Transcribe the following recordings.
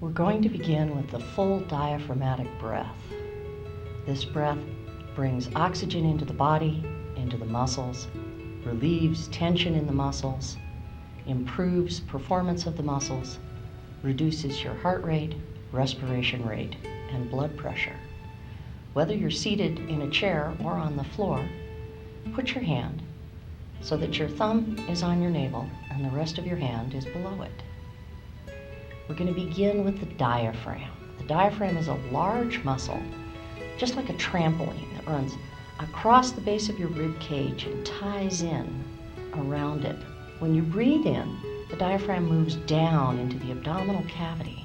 We're going to begin with the full diaphragmatic breath. This breath brings oxygen into the body, into the muscles, relieves tension in the muscles, improves performance of the muscles, reduces your heart rate, respiration rate, and blood pressure. Whether you're seated in a chair or on the floor, put your hand so that your thumb is on your navel and the rest of your hand is below it. We're going to begin with the diaphragm. The diaphragm is a large muscle, just like a trampoline that runs across the base of your rib cage and ties in around it. When you breathe in, the diaphragm moves down into the abdominal cavity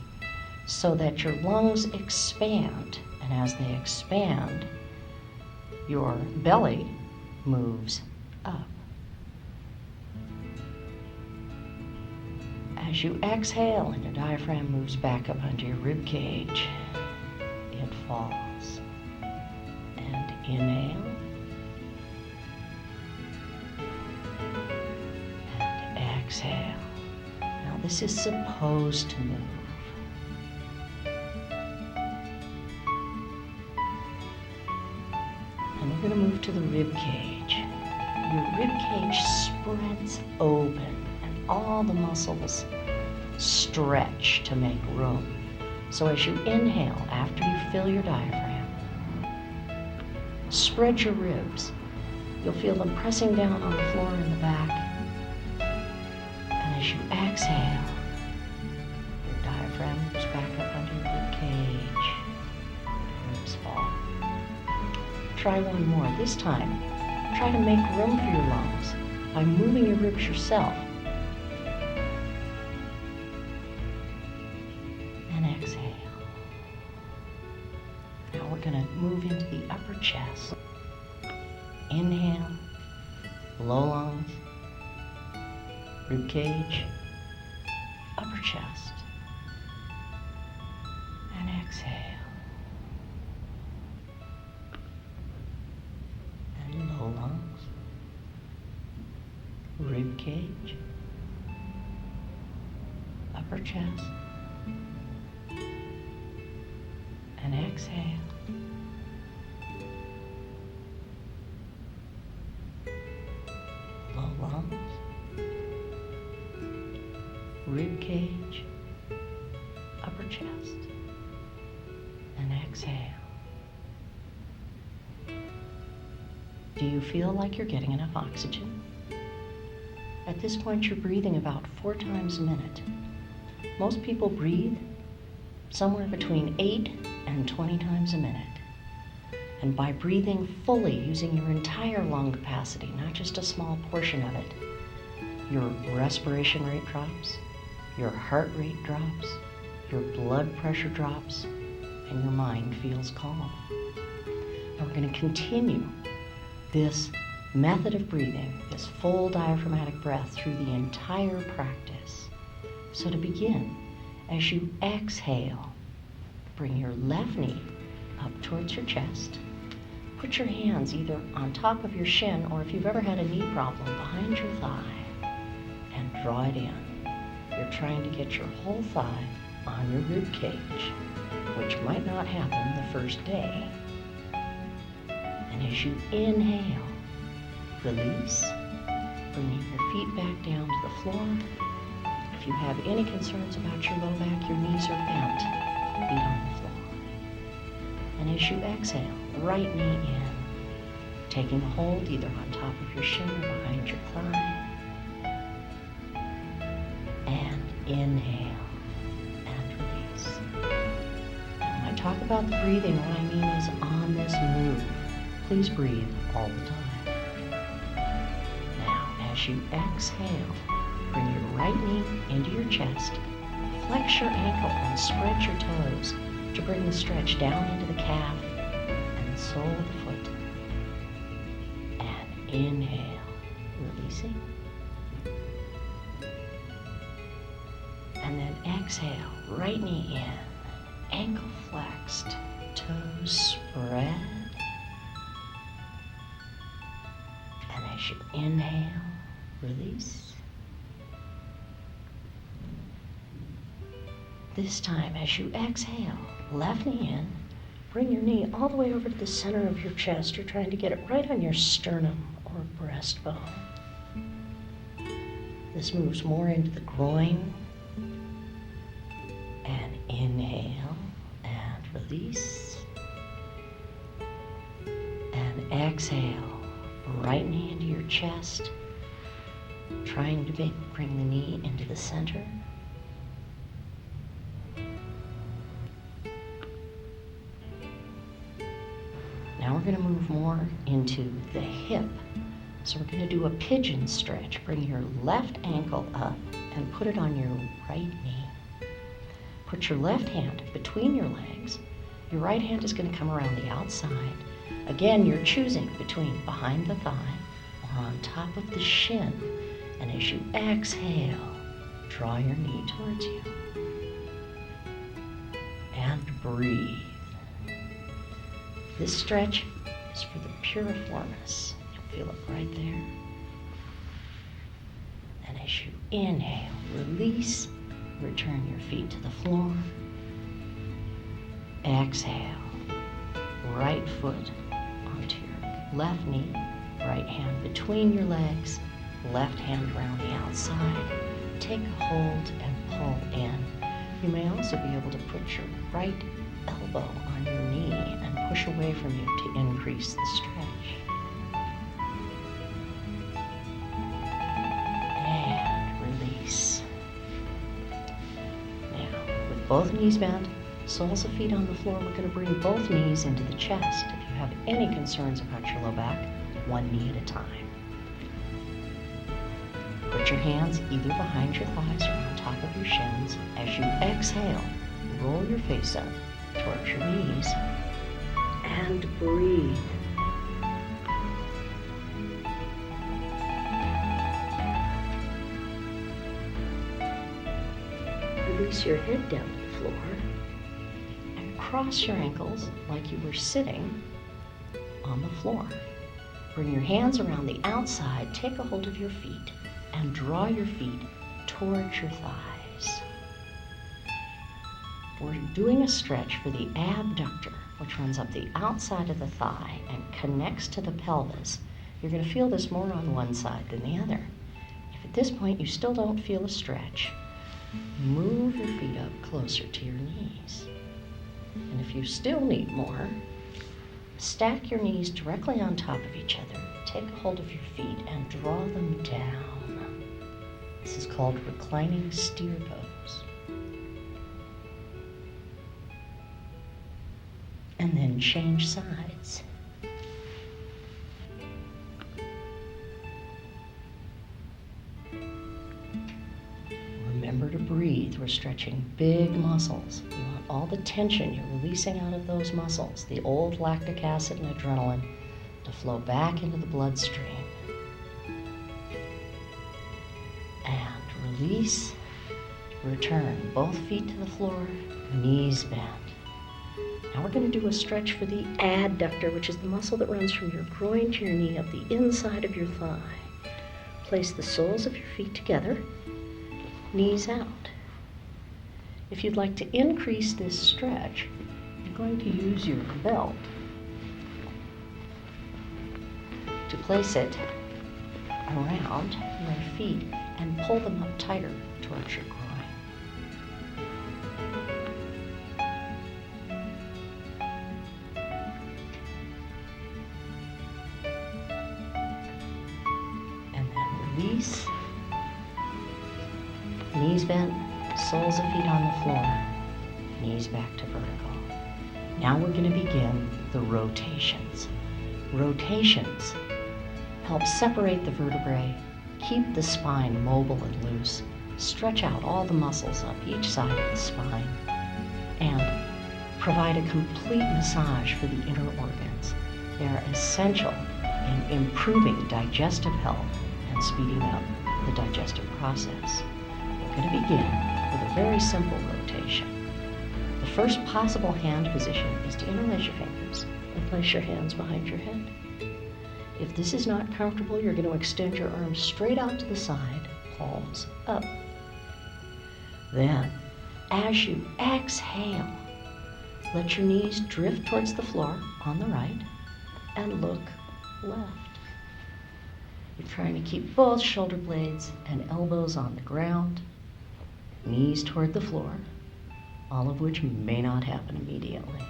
so that your lungs expand, and as they expand, your belly moves up. As you exhale and your diaphragm moves back up onto your rib cage, it falls. And inhale. And exhale. Now this is supposed to move. And we're going to move to the rib cage. Your rib cage spreads open and all the muscles stretch to make room. So as you inhale, after you fill your diaphragm, spread your ribs. You'll feel them pressing down on the floor in the back. And as you exhale, your diaphragm moves back up onto your rib cage. Ribs fall. Try one more. This time, try to make room for your lungs by moving your ribs yourself. And exhale. Now we're going to move into the upper chest. Inhale, low lungs, rib cage, upper chest, and exhale. And low lungs, rib cage, upper chest, and exhale. Low lungs, rib cage, upper chest, and exhale. Do you feel like you're getting enough oxygen? At this point, you're breathing about 4 times a minute. Most people breathe somewhere between 8 and 20 times a minute. And by breathing fully, using your entire lung capacity, not just a small portion of it, your respiration rate drops, your heart rate drops, your blood pressure drops, and your mind feels calm. Now we're going to continue this method of breathing, this full diaphragmatic breath, through the entire practice. So to begin, as you exhale, bring your left knee up towards your chest. Put your hands either on top of your shin, or if you've ever had a knee problem, behind your thigh, and draw it in. You're trying to get your whole thigh on your rib cage, which might not happen the first day. And as you inhale, release, bringing your feet back down to the floor. If you have any concerns about your low back, your knees are bent, feet on the floor. And as you exhale, right knee in, taking a hold either on top of your shin or behind your thigh. And inhale and release. And when I talk about the breathing, what I mean is on this move. Please breathe all the time. Now, as you exhale, bring your right knee into your chest, flex your ankle and spread your toes to bring the stretch down into the calf and the sole of the foot. And inhale, releasing. And then exhale, right knee in, ankle flexed, toes spread. And as you inhale, release. This time, as you exhale, left knee in, bring your knee all the way over to the center of your chest. You're trying to get it right on your sternum or breastbone. This moves more into the groin. And inhale and release. And exhale, right knee into your chest, trying to bring the knee into the center. Now we're going to move more into the hip. So we're going to do a pigeon stretch. Bring your left ankle up and put it on your right knee. Put your left hand between your legs. Your right hand is going to come around the outside. Again, you're choosing between behind the thigh or on top of the shin. And as you exhale, draw your knee towards you. And breathe. This stretch is for the piriformis. You'll feel it right there. And as you inhale, release, return your feet to the floor. Exhale, right foot onto your left knee, right hand between your legs, left hand around the outside. Take a hold and pull in. You may also be able to put your right elbow on your knee and push away from you to increase the stretch. And release. Now, with both knees bent, soles of feet on the floor, we're going to bring both knees into the chest. If you have any concerns about your low back, one knee at a time. Put your hands either behind your thighs or on top of your shins. As you exhale, roll your face up towards your knees and breathe. Release your head down to the floor and cross your ankles like you were sitting on the floor. Bring your hands around the outside, take a hold of your feet, and draw your feet towards your thighs. We're doing a stretch for the abductor, which runs up the outside of the thigh and connects to the pelvis. You're going to feel this more on one side than the other. If at this point you still don't feel a stretch, move your feet up closer to your knees. And if you still need more, stack your knees directly on top of each other. Take a hold of your feet and draw them down. This is called reclining steer pose. And then change sides. Remember to breathe. We're stretching big muscles. You want all the tension you're releasing out of those muscles, the old lactic acid and adrenaline, to flow back into the bloodstream. And release. Return both feet to the floor, knees bent. Now we're going to do a stretch for the adductor, which is the muscle that runs from your groin to your knee up the inside of your thigh. Place the soles of your feet together, knees out. If you'd like to increase this stretch, you're going to use your belt to place it around your feet and pull them up tighter towards your groin. Release, knees bent, soles of feet on the floor, knees back to vertical. Now we're going to begin the rotations. Rotations help separate the vertebrae, keep the spine mobile and loose, stretch out all the muscles up each side of the spine, and provide a complete massage for the inner organs. They are essential in improving digestive health and speeding up the digestive process. We're going to begin with a very simple rotation. The first possible hand position is to interlace your fingers and place your hands behind your head. If this is not comfortable, you're going to extend your arms straight out to the side, palms up. Then, As you exhale, let your knees drift towards the floor on the right and look left. You're trying to keep both shoulder blades and elbows on the ground, knees toward the floor, all of which may not happen immediately.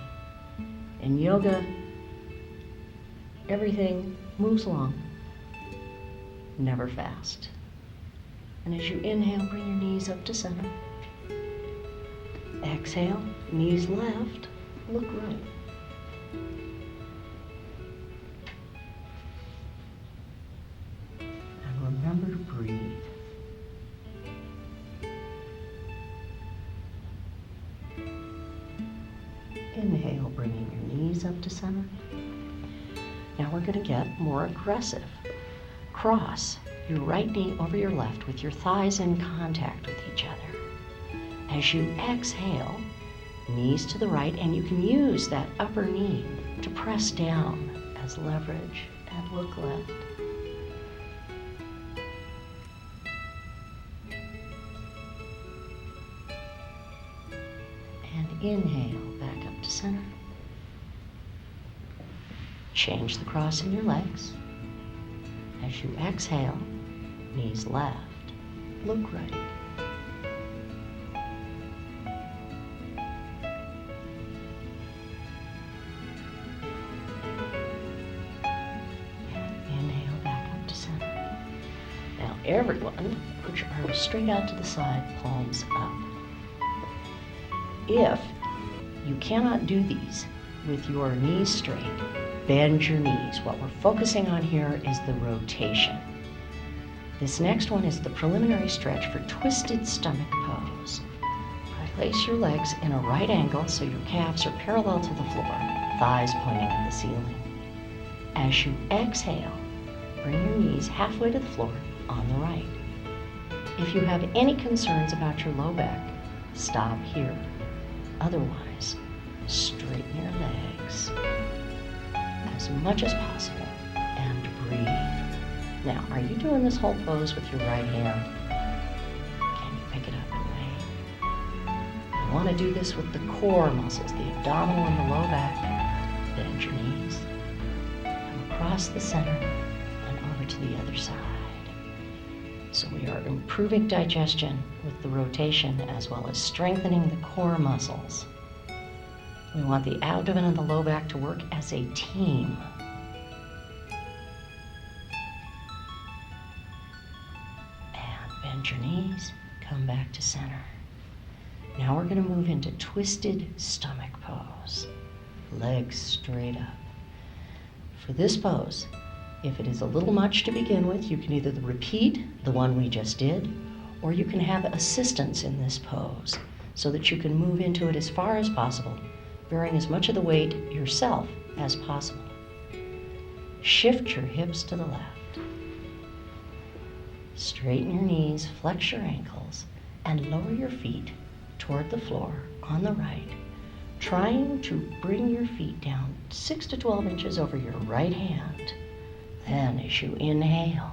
In yoga, everything moves along, never fast. And as you inhale, bring your knees up to center. Exhale, knees left, look right. And remember to breathe. Inhale, bringing your knees up to center. Now we're going to get more aggressive. Cross your right knee over your left with your thighs in contact with each other. As you exhale, knees to the right, and you can use that upper knee to press down as leverage and look left. And inhale, back up to center. Change the cross in your legs. As you exhale, knees left, look right. Everyone, put your arms straight out to the side, palms up. If you cannot do these with your knees straight, bend your knees. What we're focusing on here is the rotation. This next one is the preliminary stretch for twisted stomach pose. Place your legs in a right angle so your calves are parallel to the floor, thighs pointing at the ceiling. As you exhale, bring your knees halfway to the floor on the right. If you have any concerns about your low back, stop here. Otherwise, straighten your legs as much as possible and breathe. Now, are you doing this whole pose with your right hand? Can you pick it up and wave? You want to do this with the core muscles, the abdominal and the low back. Bend your knees. Come across the center and over to the other side. So we are improving digestion with the rotation as well as strengthening the core muscles. We want the abdomen and the low back to work as a team. And bend your knees, come back to center. Now we're going to move into twisted stomach pose. Legs straight up. For this pose, if it is a little much to begin with, you can either repeat the one we just did, or you can have assistance in this pose so that you can move into it as far as possible, bearing as much of the weight yourself as possible. Shift your hips to the left. Straighten your knees, flex your ankles, and lower your feet toward the floor on the right, trying to bring your feet down 6 to 12 inches over your right hand. Then as you inhale,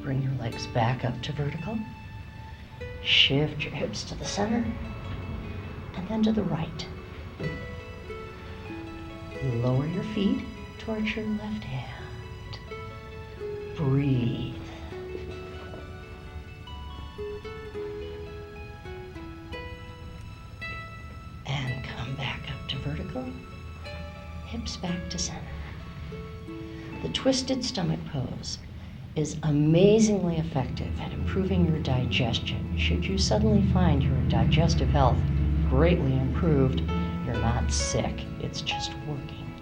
bring your legs back up to vertical. Shift your hips to the center and then to the right. Lower your feet towards your left hand. Breathe. And come back up to vertical. Hips back to center. The twisted stomach pose is amazingly effective at improving your digestion. Should you suddenly find your digestive health greatly improved, you're not sick, it's just working.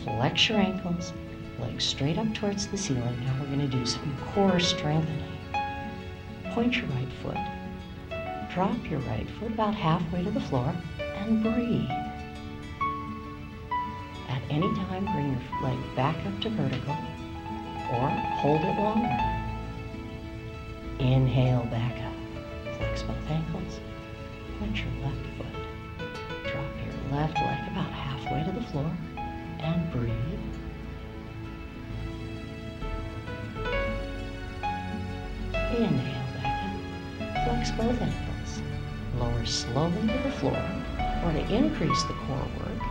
Flex your ankles, legs straight up towards the ceiling. Now we're going to do some core strengthening. Point your right foot. Drop your right foot about halfway to the floor and breathe. At any time, bring your leg back up to vertical or hold it longer. Inhale, back up. Flex both ankles. Point your left foot. Drop your left leg about halfway to the floor and breathe. Inhale, back up. Flex both ankles. Lower slowly to the floor, or to increase the core work,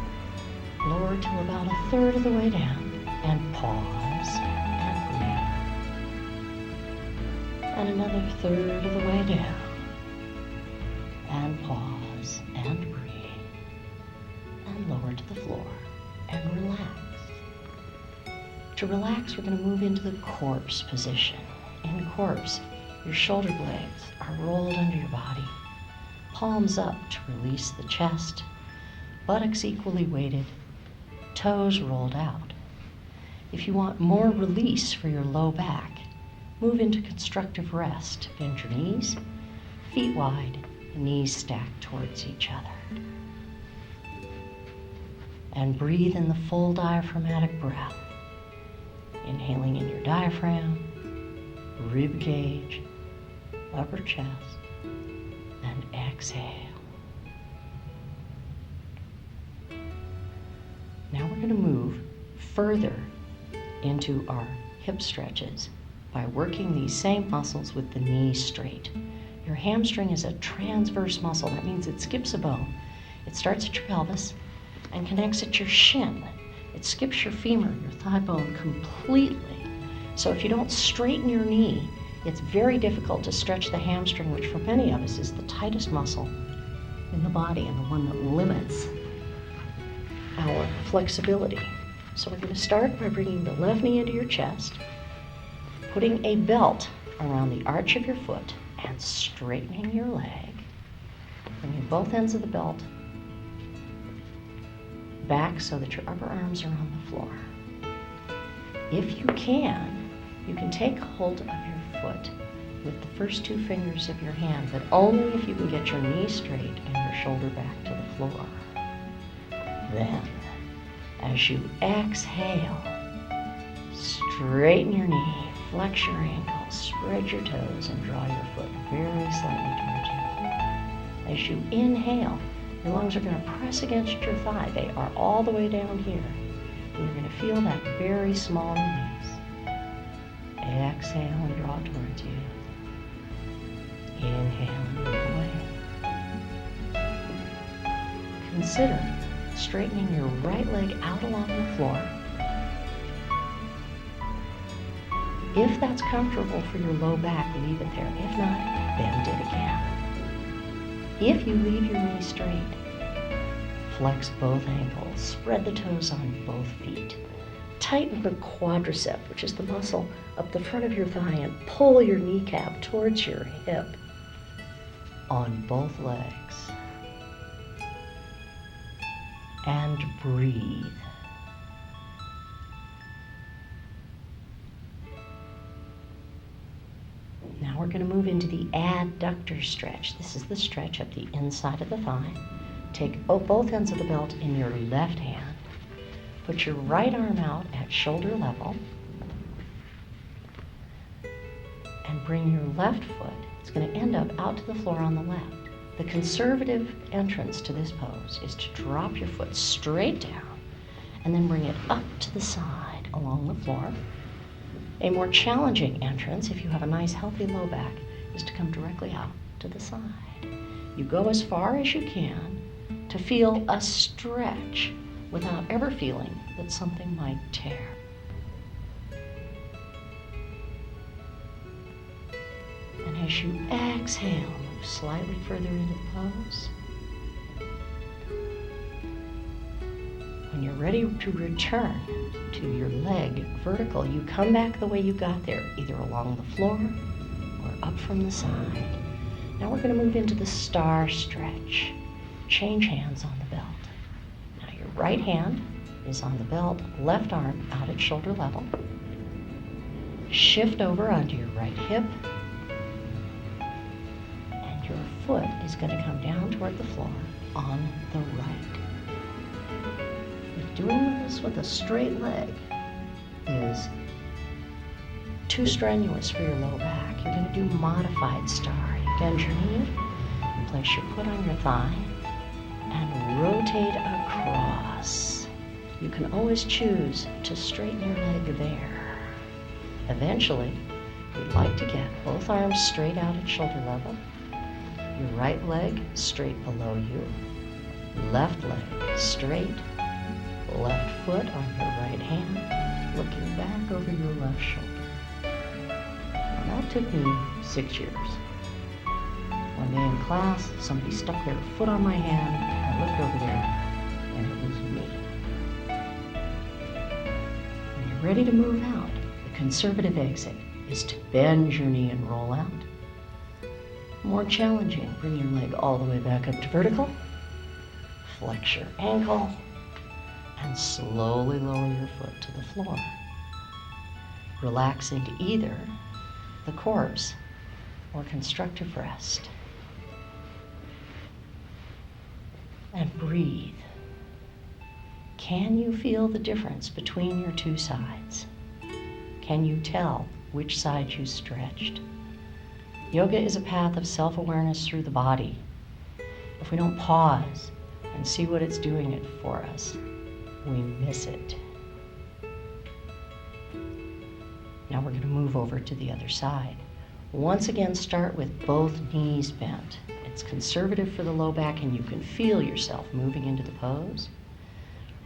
lower to about a third of the way down, and pause and breathe. And another third of the way down, and pause and breathe. And lower to the floor, and relax. To relax, we're going to move into the corpse position. In corpse, your shoulder blades are rolled under your body, palms up to release the chest, buttocks equally weighted, toes rolled out. If you want more release for your low back, move into constructive rest. Bend your knees, feet wide, knees stacked towards each other. And breathe in the full diaphragmatic breath. Inhaling in your diaphragm, rib cage, upper chest, and exhale. Now we're going to move further into our hip stretches by working these same muscles with the knees straight. Your hamstring is a transverse muscle. That means it skips a bone. It starts at your pelvis and connects at your shin. It skips your femur, your thigh bone, completely. So if you don't straighten your knee, it's very difficult to stretch the hamstring, which for many of us is the tightest muscle in the body and the one that limits our flexibility. So we're going to start by bringing the left knee into your chest, putting a belt around the arch of your foot, and straightening your leg. Bringing both ends of the belt back so that your upper arms are on the floor. If you can take hold of your foot with the first two fingers of your hand, but only if you can get your knee straight and your shoulder back to the floor. Then, as you exhale, straighten your knee, flex your ankle, spread your toes, and draw your foot very slightly towards you. As you inhale, your lungs are going to press against your thigh. They are all the way down here. And you're going to feel that very small release. Exhale and draw towards you. Inhale and move away. Consider straightening your right leg out along the floor. If that's comfortable for your low back, leave it there. If not, bend it again. If you leave your knee straight, flex both ankles, spread the toes on both feet. Tighten the quadricep, which is the muscle up the front of your thigh, and pull your kneecap towards your hip on both legs. And breathe. Now we're going to move into the adductor stretch. This is the stretch up the inside of the thigh. Take both ends of the belt in your left hand. Put your right arm out at shoulder level. And bring your left foot, it's going to end up out to the floor on the left. The conservative entrance to this pose is to drop your foot straight down and then bring it up to the side along the floor. A more challenging entrance, if you have a nice healthy low back, is to come directly out to the side. You go as far as you can to feel a stretch without ever feeling that something might tear. And as you exhale, move slightly further into the pose. When you're ready to return to your leg vertical, you come back the way you got there, either along the floor or up from the side. Now we're going to move into the star stretch. Change hands on the belt. Now your right hand is on the belt, left arm out at shoulder level. Shift over onto your right hip. And your foot is going to come down toward the floor on the right. If doing this with a straight leg is too strenuous for your low back, you're going to do modified star. You bend your knee, place your foot on your thigh, and rotate across. You can always choose to straighten your leg there. Eventually, we'd like to get both arms straight out at shoulder level Your right leg straight below you. Left leg straight. Left foot on your right hand, looking back over your left shoulder. Now, that took me 6 years. One day in class, somebody stuck their foot on my hand. I looked over there, and it was me. When you're ready to move out, the conservative exit is to bend your knee and roll out. More challenging, bring your leg all the way back up to vertical. Flex your ankle, and slowly lower your foot to the floor. Relax into either the corpse or constructive rest. And breathe. Can you feel the difference between your two sides? Can you tell which side you stretched? Yoga is a path of self-awareness through the body. If we don't pause and see what it's doing it for us, we miss it. Now we're going to move over to the other side. Once again, start with both knees bent. It's conservative for the low back, and you can feel yourself moving into the pose.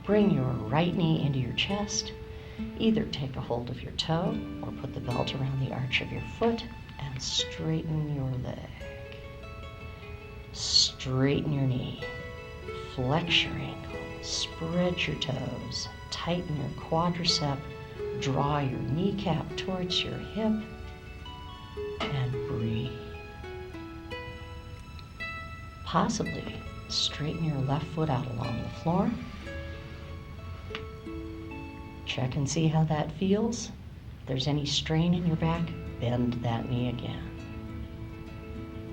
Bring your right knee into your chest. Either take a hold of your toe or put the belt around the arch of your foot and straighten your leg. Straighten your knee. Flex your ankle. Spread your toes. Tighten your quadricep. Draw your kneecap towards your hip. And breathe. Possibly straighten your left foot out along the floor. Check and see how that feels. If there's any strain in your back, bend that knee again.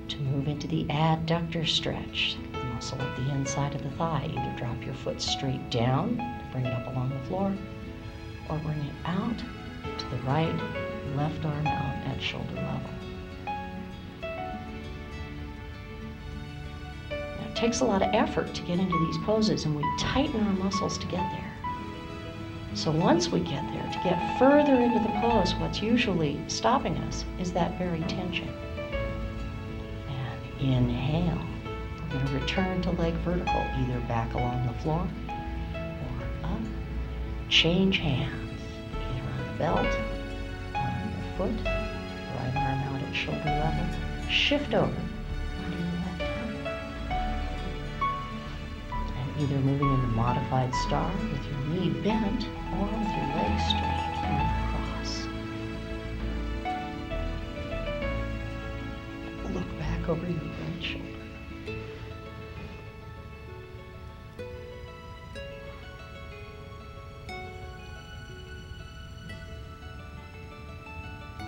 To move into the adductor stretch, the muscle at the inside of the thigh, either drop your foot straight down, bring it up along the floor, or bring it out to the right, left arm out at shoulder level. Now, it takes a lot of effort to get into these poses, and we tighten our muscles to get there. So once we get there, to get further into the pose, what's usually stopping us is that very tension. And inhale. We're going to return to leg vertical, either back along the floor or up. Change hands, either on the belt, on the foot, right arm out at shoulder level. Shift over onto your left hand. And either moving into modified star with your knee bent or with your legs straight, move across. Look back over your right shoulder.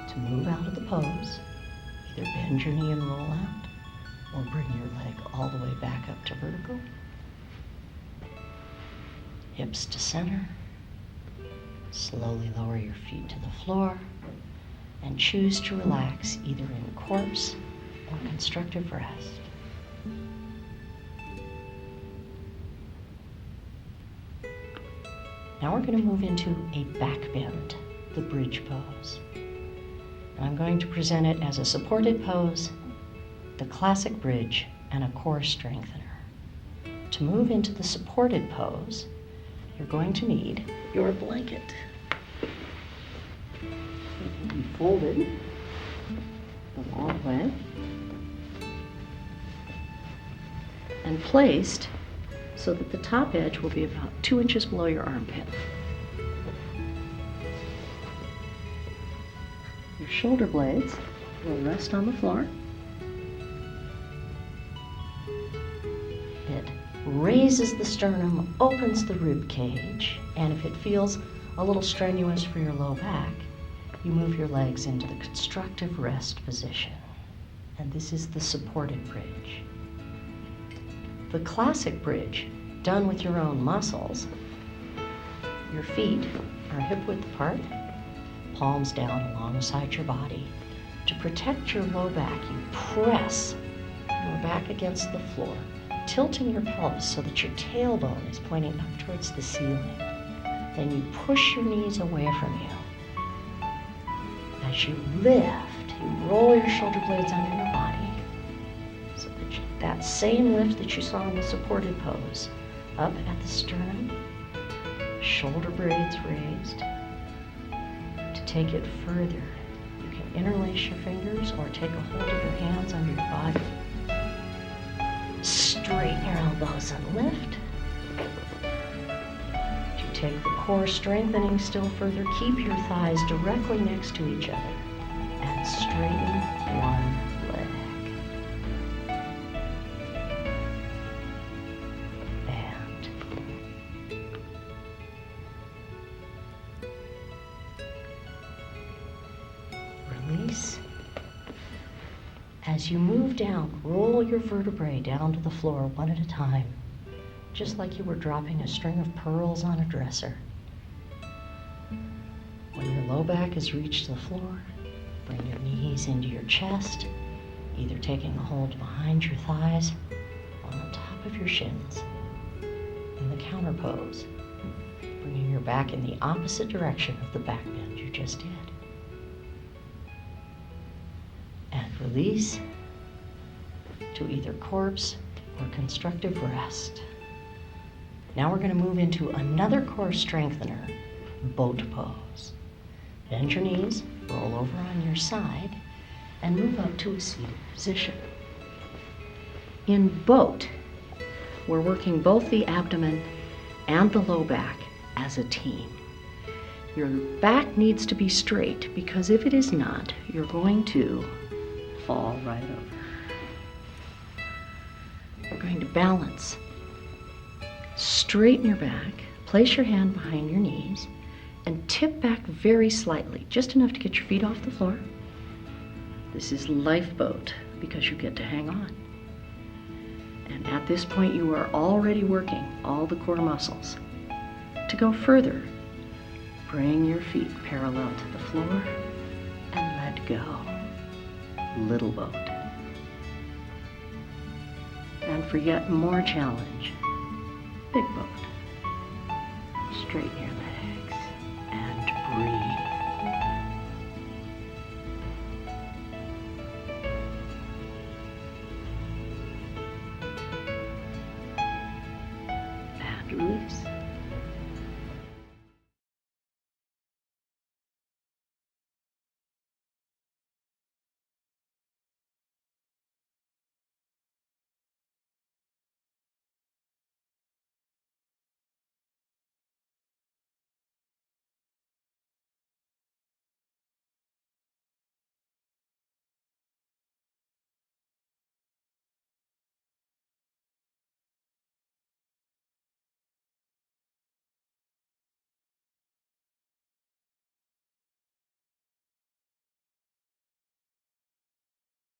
To move out of the pose, either bend your knee and roll out, or bring your leg all the way back up to vertical. Hips to center. Slowly lower your feet to the floor and choose to relax either in corpse or constructive rest. Now we're going to move into a back bend, the bridge pose. And I'm going to present it as a supported pose, the classic bridge, and a core strengthener. To move into the supported pose, you're going to need your blanket. It will be folded the long way and placed so that the top edge will be about 2 inches below your armpit. Your shoulder blades will rest on the floor. It raises the sternum, opens the rib cage, and if it feels a little strenuous for your low back, you move your legs into the constructive rest position. And this is the supported bridge. The classic bridge, done with your own muscles, your feet are hip width apart, palms down alongside your body. To protect your low back, you press your back against the floor, tilting your pelvis so that your tailbone is pointing up towards the ceiling. Then you push your knees away from you. As you lift, you roll your shoulder blades under your body so that that same lift that you saw in the supported pose, up at the sternum, shoulder blades raised. To take it further, you can interlace your fingers or take a hold of your hands under your body. Straighten your elbows and lift. To take the core strengthening still further, keep your thighs directly next to each other and straighten one leg. Release. As you move down, roll your vertebrae down to the floor one at a time, just like you were dropping a string of pearls on a dresser. When your low back has reached the floor, bring your knees into your chest, either taking a hold behind your thighs or on top of your shins. In the counter pose, bringing your back in the opposite direction of the back bend you just did. And release to either corpse or constructive rest. Now we're going to move into another core strengthener, boat pose. Bend your knees, roll over on your side, and move up to a seated position. In boat, we're working both the abdomen and the low back as a team. Your back needs to be straight because if it is not, you're going to fall right over. You're going to balance. Straighten your back, place your hand behind your knees, and tip back very slightly, just enough to get your feet off the floor. This is lifeboat because you get to hang on. And at this point, you are already working all the core muscles. To go further, bring your feet parallel to the floor and let go. Little boat. And for yet more challenge, big boat. Straighten your legs.